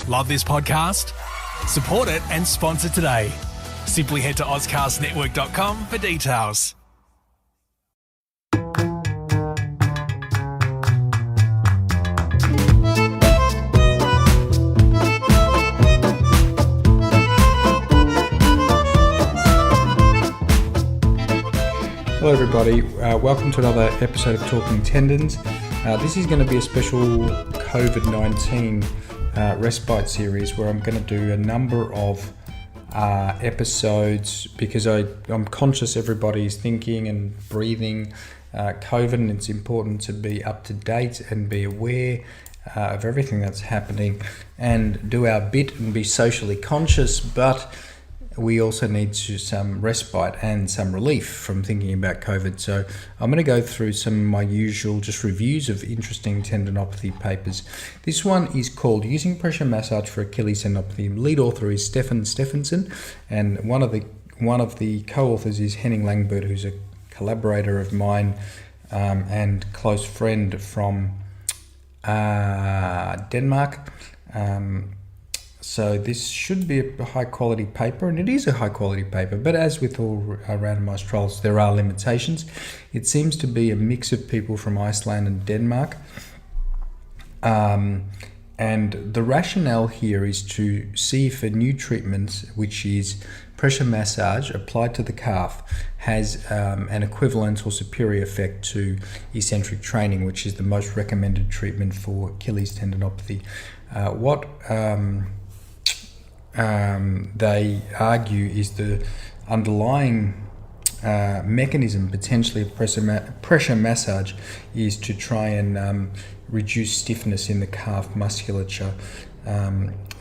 Love this podcast? Support it and sponsor today. Simply head to ozcastnetwork.com for details. Hello everybody, welcome to another episode of Talking Tendons. This is going to be a special COVID-19 respite series where I'm going to do a number of episodes because I'm conscious everybody's thinking and breathing COVID, and it's important to be up to date and be aware of everything that's happening and do our bit and be socially conscious, but we also need some respite and some relief from thinking about COVID. So I'm going to go through some of my usual just reviews of interesting tendinopathy papers. This one is called Using Pressure Massage for Achilles Tendinopathy. Lead author is Stefan Stephenson, and one of the co-authors is Henning Langbert, who's a collaborator of mine and close friend from Denmark. So this should be a high quality paper, and it is a high quality paper, but as with all randomized trials, there are limitations. It seems to be a mix of people from Iceland and Denmark. And the rationale here is to see if a new treatment, which is pressure massage applied to the calf, has an equivalent or superior effect to eccentric training, which is the most recommended treatment for Achilles tendinopathy. What they argue is the underlying mechanism potentially of pressure massage is to try and reduce stiffness in the calf musculature.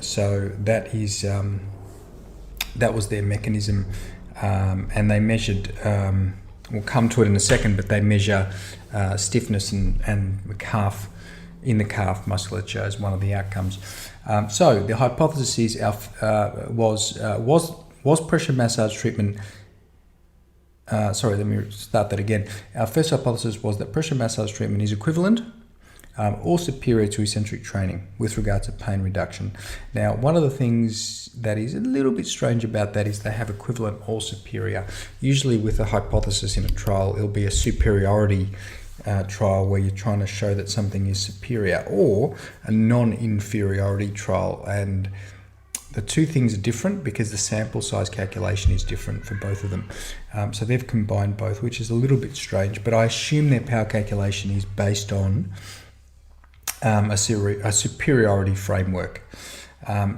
So that was their mechanism, and they measured, we'll come to it in a second, but they measure stiffness and the calf in the calf musculature as one of the outcomes. So the hypothesis is was pressure massage treatment. Let me start that again. Our first hypothesis was that pressure massage treatment is equivalent or superior to eccentric training with regard to pain reduction. Now, one of the things that is a little bit strange about that is they have equivalent or superior. Usually with a hypothesis in a trial, it'll be a superiority trial where you're trying to show that something is superior, or a non-inferiority trial, and the two things are different because the sample size calculation is different for both of them. So they've combined both, which is a little bit strange, but I assume their power calculation is based on a superiority framework.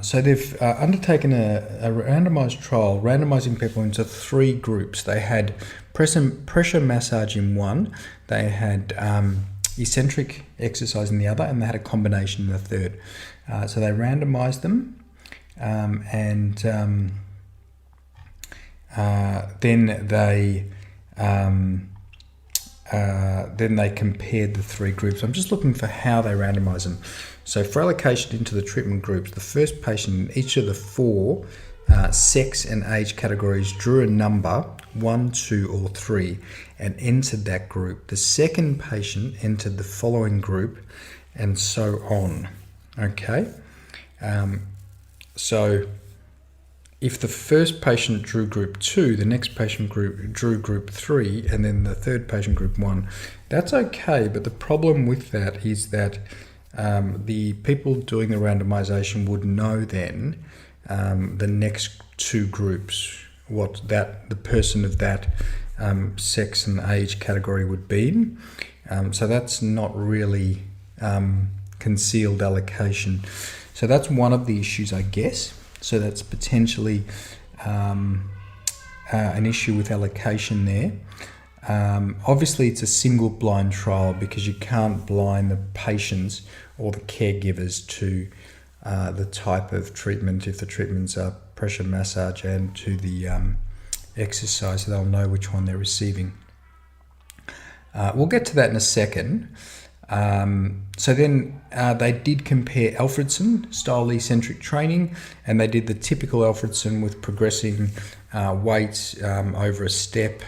So they've undertaken a randomized trial, randomizing people into three groups. They had pressure massage in one, they had eccentric exercise in the other, and they had a combination in the third. So they randomized them, and then they compared the three groups. I'm just looking for how they randomized them. So for allocation into the treatment groups, the first patient in each of the four sex and age categories drew a number, 1, 2, or 3, and entered that group. The second patient entered the following group, and so on. Okay? So if the first patient drew group 2, the next patient drew group 3, and then the third patient group 1, that's okay, but the problem with that is that the people doing the randomization would know then the next two groups, what the person of that sex and age category would be in. So that's not really concealed allocation. So that's one of the issues, I guess. So that's potentially an issue with allocation there. Obviously, it's a single blind trial because you can't blind the patients or the caregivers to the type of treatment, if the treatments are pressure massage, and to the exercise, so they'll know which one they're receiving. We'll get to that in a second. So then they did compare Alfredson style eccentric training, and they did the typical Alfredson with progressing weights over a step,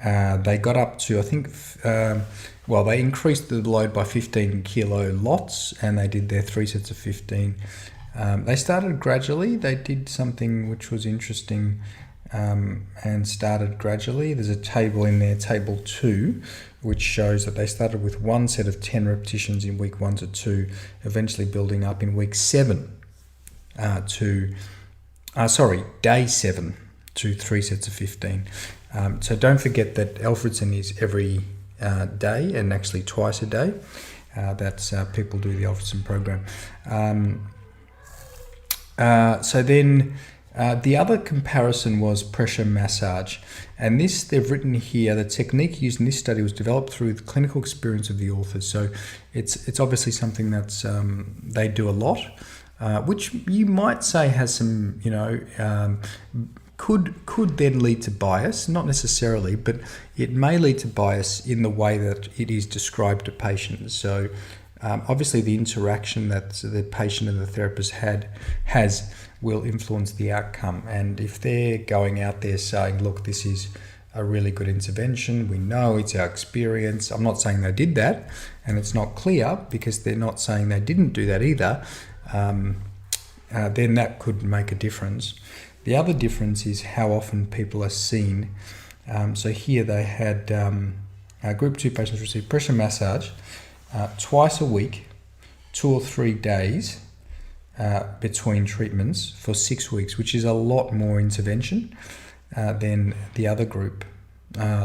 They got up to, I think, they increased the load by 15 kilo lots, and they did their 3 sets of 15. They started gradually. They did something which was interesting, and started gradually. There's a table in there, table 2, which shows that they started with 1 set of 10 repetitions in week 1 to 2, eventually building up in week 7 day 7 to 3 sets of 15. So don't forget that Alfredson is every day, and actually twice a day. That's people do the Alfredson program. So then the other comparison was pressure massage. And this, they've written here, the technique used in this study was developed through the clinical experience of the authors. So it's obviously something that's they do a lot, which you might say has some, could then lead to bias, not necessarily, but it may lead to bias in the way that it is described to patients. So obviously the interaction that the patient and the therapist has will influence the outcome. And if they're going out there saying, look, this is a really good intervention, we know it's our experience. I'm not saying they did that, and it's not clear because they're not saying they didn't do that either. Then that could make a difference. The other difference is how often people are seen. So here they had group 2 patients receive pressure massage twice a week, 2 or 3 days between treatments for 6 weeks, which is a lot more intervention than the other group.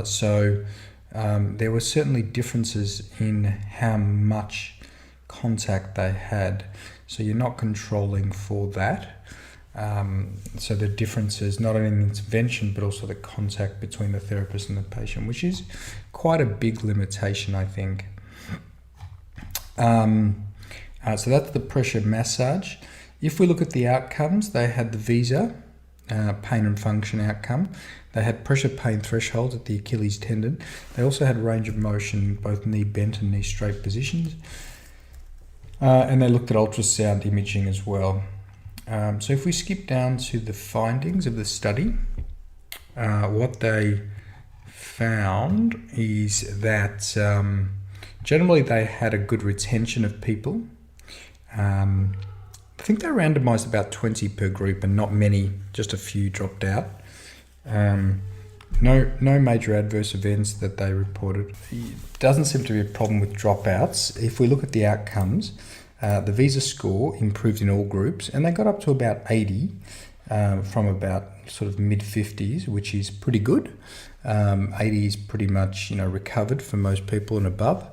So there were certainly differences in how much contact they had. So you're not controlling for that. So the differences, not only in the intervention, but also the contact between the therapist and the patient, which is quite a big limitation, I think. So that's the pressure massage. If we look at the outcomes, they had the VISA, pain and function outcome. They had pressure pain thresholds at the Achilles tendon. They also had range of motion, both knee bent and knee straight positions. And they looked at ultrasound imaging as well. So if we skip down to the findings of the study, what they found is that generally they had a good retention of people. I think they randomised about 20 per group, and not many, just a few dropped out. No major adverse events that they reported. It doesn't seem to be a problem with dropouts. If we look at the outcomes, the VISA score improved in all groups, and they got up to about 80 from about sort of mid-50s, which is pretty good. 80 is pretty much recovered for most people and above.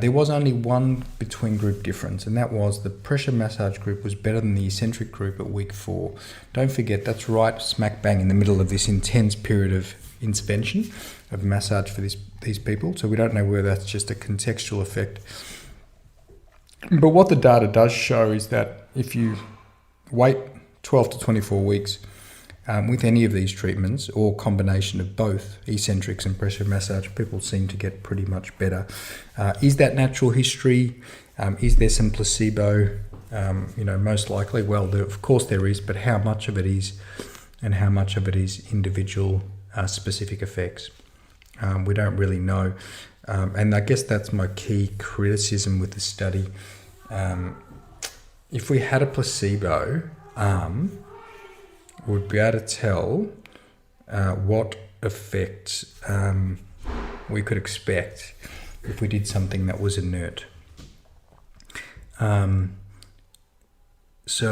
There was only one between group difference, and that was the pressure massage group was better than the eccentric group at week 4. Don't forget, that's right smack bang in the middle of this intense period of intervention, of massage for these people. So we don't know whether that's just a contextual effect. But what the data does show is that if you wait 12 to 24 weeks with any of these treatments, or combination of both eccentrics and pressure massage, people seem to get pretty much better. Is that natural history? Is there some placebo? Most likely. Well, of course there is, but how much of it is, and how much of it is individual specific effects? We don't really know. And I guess that's my key criticism with the study. If we had a placebo arm, we'd be able to tell what effect we could expect if we did something that was inert. So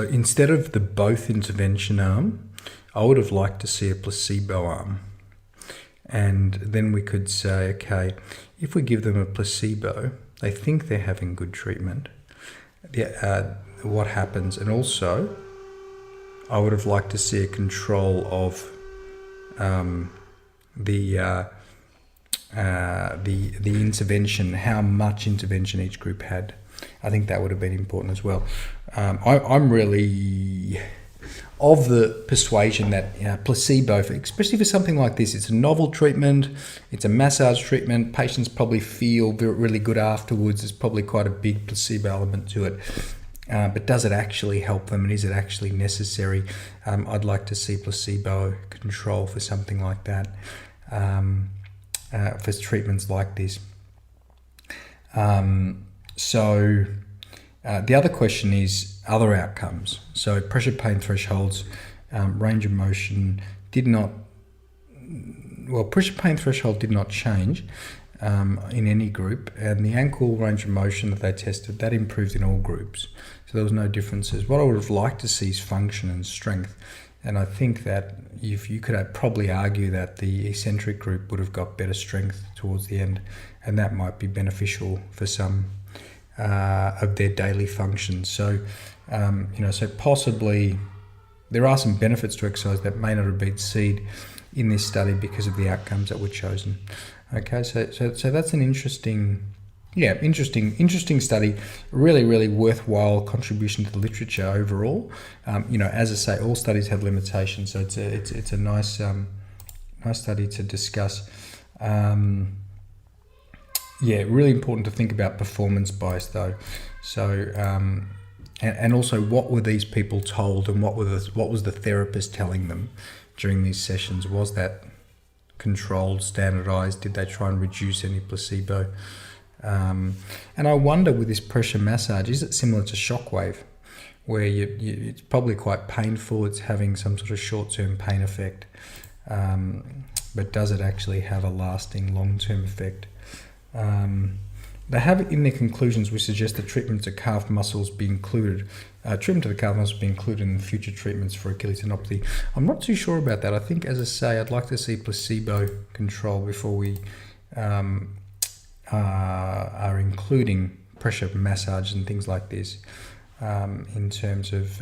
instead of the both intervention arm, I would have liked to see a placebo arm. And then we could say, okay, if we give them a placebo, they think they're having good treatment. What happens? And also, I would have liked to see a control of the intervention, how much intervention each group had. I think that would have been important as well. I'm really of the persuasion that placebo, especially for something like this, it's a novel treatment, it's a massage treatment, patients probably feel really good afterwards. There's probably quite a big placebo element to it. But does it actually help them, and is it actually necessary? I'd like to see placebo control for something like that. for treatments like this. The other question is other outcomes. So pressure pain thresholds, range of motion pressure pain threshold did not change in any group, and the ankle range of motion that they tested, that improved in all groups. So there was no differences. What I would have liked to see is function and strength. And I think that if you could probably argue that the eccentric group would have got better strength towards the end, and that might be beneficial for some of their daily functions. So, so possibly there are some benefits to exercise that may not have been seen in this study because of the outcomes that were chosen. Okay, so that's an interesting study. Really worthwhile contribution to the literature overall. As I say, all studies have limitations, so it's a nice study to discuss. Really important to think about performance bias though. So and also what were these people told, and what was the therapist telling them during these sessions? Was that controlled, standardized? Did they try and reduce any placebo? And I wonder with this pressure massage, is it similar to shockwave, where it's probably quite painful, it's having some sort of short-term pain effect, but does it actually have a lasting long-term effect? They have in their conclusions, we suggest that treatment to calf muscles be included. Treatment to the calf muscles be included in future treatments for Achilles tendinopathy. I'm not too sure about that. I think, as I say, I'd like to see placebo control before we are including pressure massage and things like this in terms of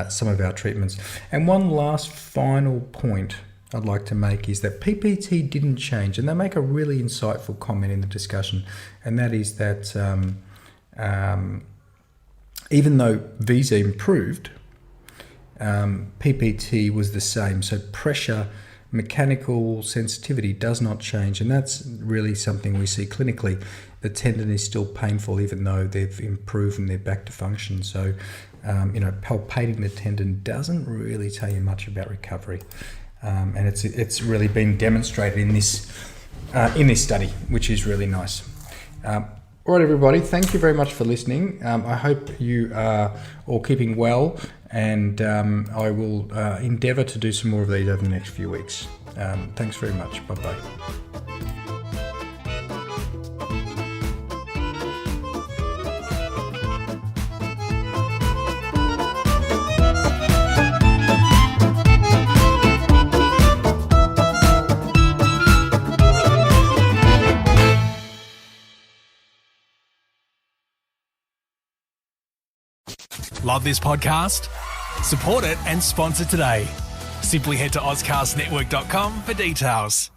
some of our treatments. And one last final point I'd like to make is that PPT didn't change, and they make a really insightful comment in the discussion, and that is that even though Visa improved, PPT was the same. So pressure, mechanical sensitivity does not change, and that's really something we see clinically. The tendon is still painful even though they've improved and they're back to function. So, palpating the tendon doesn't really tell you much about recovery. And it's really been demonstrated in this study, which is really nice. All right, everybody, thank you very much for listening. I hope you are all keeping well, and I will endeavour to do some more of these over the next few weeks. Thanks very much. Bye-bye. Love this podcast? Support it and sponsor today. Simply head to ozcastnetwork.com for details.